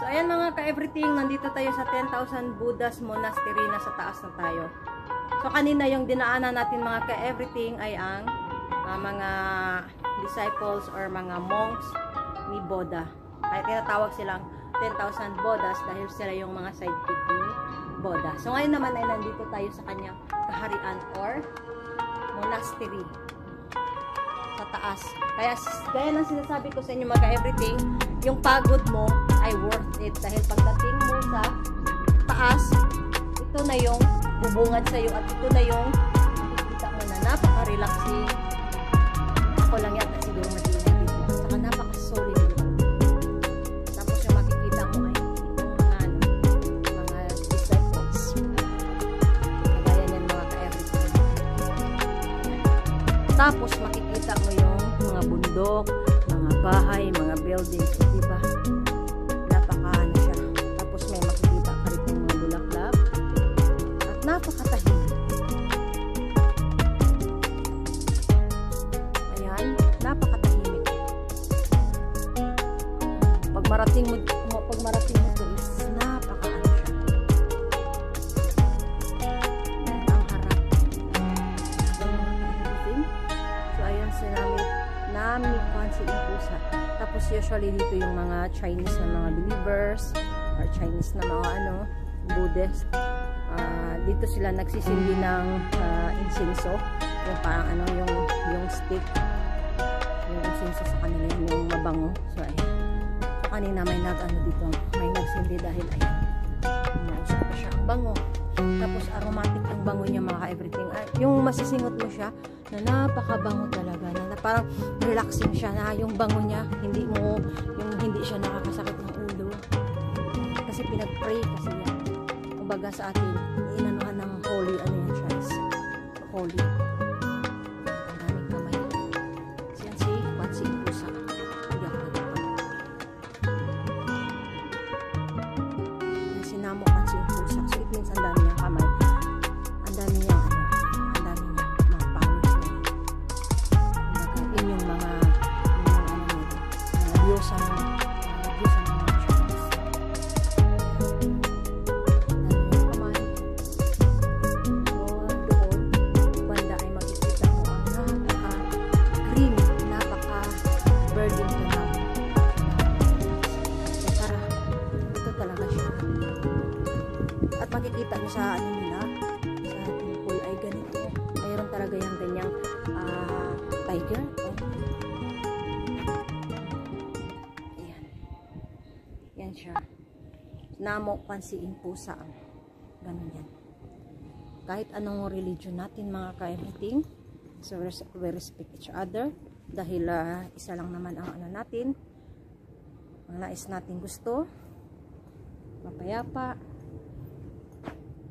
So, ayan mga ka-everything, nandito tayo sa 10,000 Buddhas Monastery, na sa taas na tayo. So, kanina yung dinaanan natin mga ka-everything ay ang mga disciples or mga monks ni Buddha. Kaya tinatawag silang 10,000 Buddhas dahil sila yung mga sidekick ni Buddha. So, ngayon naman ay nandito tayo sa kanyang kaharian or monastery sa taas. Kaya gaya ng sinasabi ko sa inyo mga ka-everything, yung pagod mo ay worth it dahil pagdating mo sa taas, ito na yung bubungad sa'yo at ito na yung makikita mo na napaka-relaxing. Ako lang yata siguro mag-iingat dito. Saka napaka-solid dito. Tapos yung makikita mo ay itong mga disciples. Kagaya niyan mga ka-everything. Tapos makikita mo yung mga bundok, mga bahay, mga buildings, diba? Napaka-ano siya. Tapos may makikita ka rin yung mga bulaklak. At napakatahimik. Ayan, napakatahimik. Pag marating mo to is napaka-ano siya. Ayan, ang harap. So, ayan Nami Kwansi Impusa. Tapos usually dito yung mga Chinese na mga believers or Chinese na mga Buddhist. Dito sila nagsisindi ng insenso. Yung parang yung stick. Yung insenso sa kanila yung mabango. So ayun. So kanina may dito. May nagsindi dahil ayun. Umausap pa siya ang bango. Tapos aromatic yung bango niya mga everything. Yung masisingot mo siya na napakabango talaga. Na parang relaxing siya na yung bango niya. Hindi siya nakakasakit ng ulo. Kasi pinag-pray kasi yan. Kumbaga sa atin, inanuhan ng holy, yan siya is holy. Ang daming kamay. Siyan si Kwansi Impusa. Hindi ako nagpapag. Yan si Namo Kwansi Impusa. So it means ang dami niyang kamay. Ang dami niyang mga powers niya. Kumbaga, yun yung mga diyosa ng makikita nyo sa nila sa temple ay ganito. Mayroon talaga yung ganyang tiger. Ayan. Yan siya. Namo Kwansi Impusa. Ganun yan. Kahit anong religion natin mga ka-everything. So we respect each other. Dahil isa lang naman ang natin. Ang nais natin gusto. Mapayapa.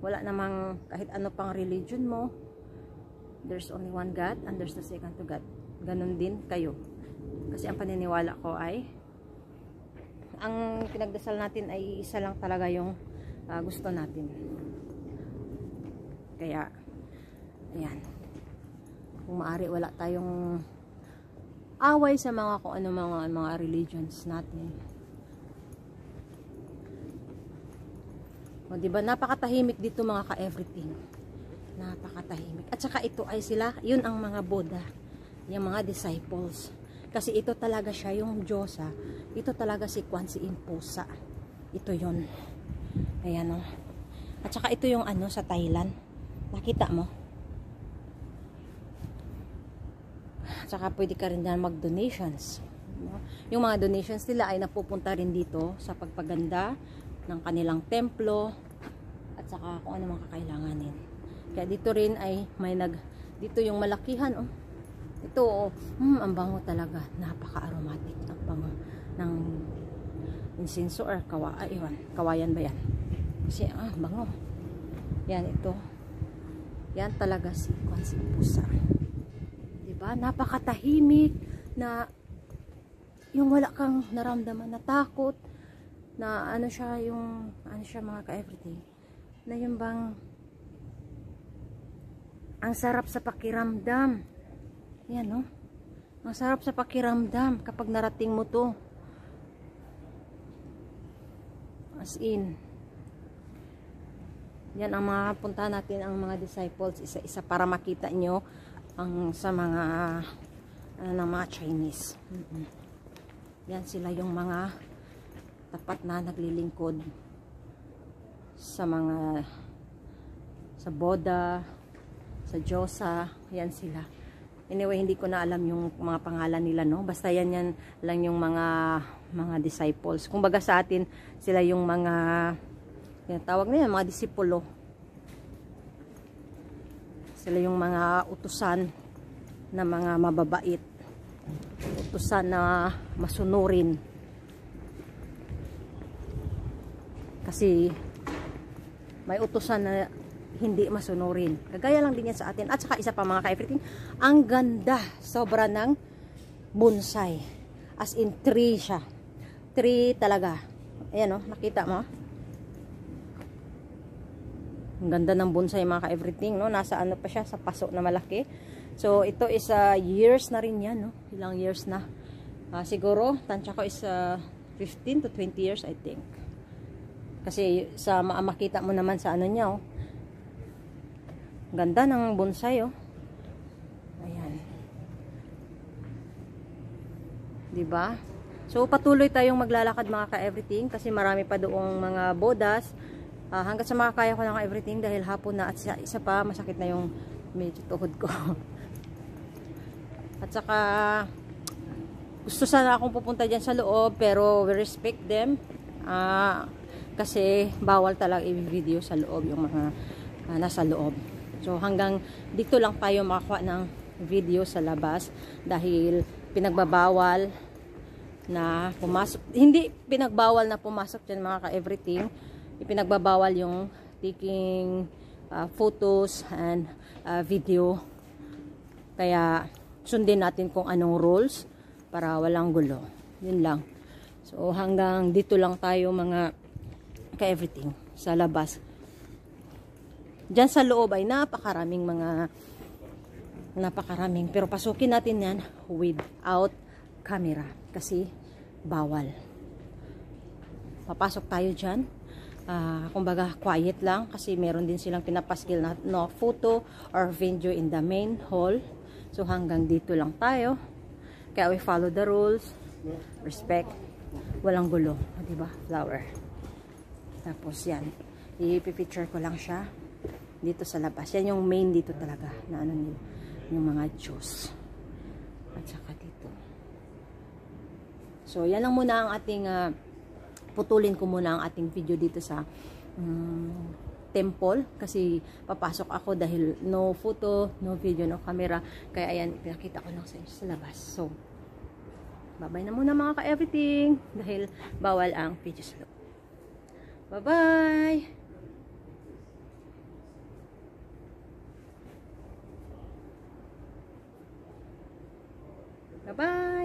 Wala namang kahit ano pang religion mo, there's only one God and there's the second to God. Ganun din kayo. Kasi ang paniniwala ko ay ang pinagdasal natin ay isa lang talaga yung gusto natin. Kaya ayan, kung maaari wala tayong away sa mga kung ano mga religions natin. O, diba? Napakatahimik dito mga ka-everything. Napakatahimik. At saka ito ay sila, yun ang mga Buddha. Yung mga disciples. Kasi ito talaga siya, yung Diyosa. Ito talaga si Kwansi Impusa. Ito yun. Ayan o. At saka ito yung sa Thailand. Nakita mo? At saka pwede ka rin dyan mag-donations. Yung mga donations nila ay napupunta rin dito sa pagpaganda ng kanilang templo at saka kung ano mga kakailanganin. Kaya dito rin ay dito yung malakihan ito ang bango talaga, napaka-aromatic ang bango ng insenso or kawayan ba yan? Kasi bango. Yan ito. Yan talaga si Kwansi Impusa. Diba? Napakatahimik na yung wala kang naramdaman na takot na siya mga ka-everything na yung bang ang sarap sa pakiramdam. Yan ang sarap sa pakiramdam kapag narating mo to. As in. Yan ang mga punta natin ang mga disciples isa-isa para makita nyo ang sa mga ng mga Chinese. Yan sila yung mga tapat na naglilingkod sa mga sa Buddha, sa Diyosa. Yan sila. Anyway, hindi ko na alam yung mga pangalan nila, no? Basta yan lang yung mga disciples. Kung baga sa atin, sila yung mga tawag na yan, mga disipulo. Sila yung mga utusan na mga mababait. Utusan na masunurin. Kasi may utusan na hindi masunurin. Kagaya lang din yan sa atin. At saka isa pa mga ka-everything, ang ganda. Sobra ng bonsai. As in tree siya. Tree talaga. Ayan o, nakita mo? Ang ganda ng bonsai mga ka-everything, no? Nasa ano pa siya, sa paso na malaki. So, ito is years na rin yan, no? Ilang years na. Siguro, tansya ko is 15 to 20 years, I think. Kasi sa makita mo naman sa ano niya, oh. Ganda ng bonsai, oh. Ayan. Diba? So, patuloy tayong maglalakad mga ka-everything kasi marami pa doong mga bodas. Hanggat sa makakaya ko ng everything dahil hapon na at isa pa masakit na yung medyo tuhod ko. At saka gusto sana akong pupunta dyan sa loob pero we respect them kasi bawal talaga i-video sa loob yung mga nasa loob. So hanggang dito lang tayo makakuha ng video sa labas dahil pinagbabawal na pumasok. Hindi pinagbawal na pumasok dyan mga ka-everything. Ipinagbabawal yung taking photos and video. Kaya sundin natin kung anong rules para walang gulo. Yun lang. So hanggang dito lang tayo mga ka-everything sa labas. Diyan sa loob ay napakaraming pero pasukin natin yan without camera kasi bawal. Papasok tayo dyan. Kumbaga quiet lang kasi meron din silang pinapaskil na no photo or video in the main hall. So hanggang dito lang tayo. Kaya we follow the rules, respect, walang gulo, di ba? Flower. Tapos yan, i-picture ko lang siya dito sa labas. Yan yung main dito talaga na ano nila, yung mga juice. At saka dito. So yan lang muna ang ating putulin ko muna ang ating video dito sa temple kasi papasok ako dahil no photo, no video, no camera. Kaya ayan, pinakita ko lang sa inyo sa labas. So, bye-bye na muna mga ka-everything dahil bawal ang video sa loob. Bye-bye! Bye-bye!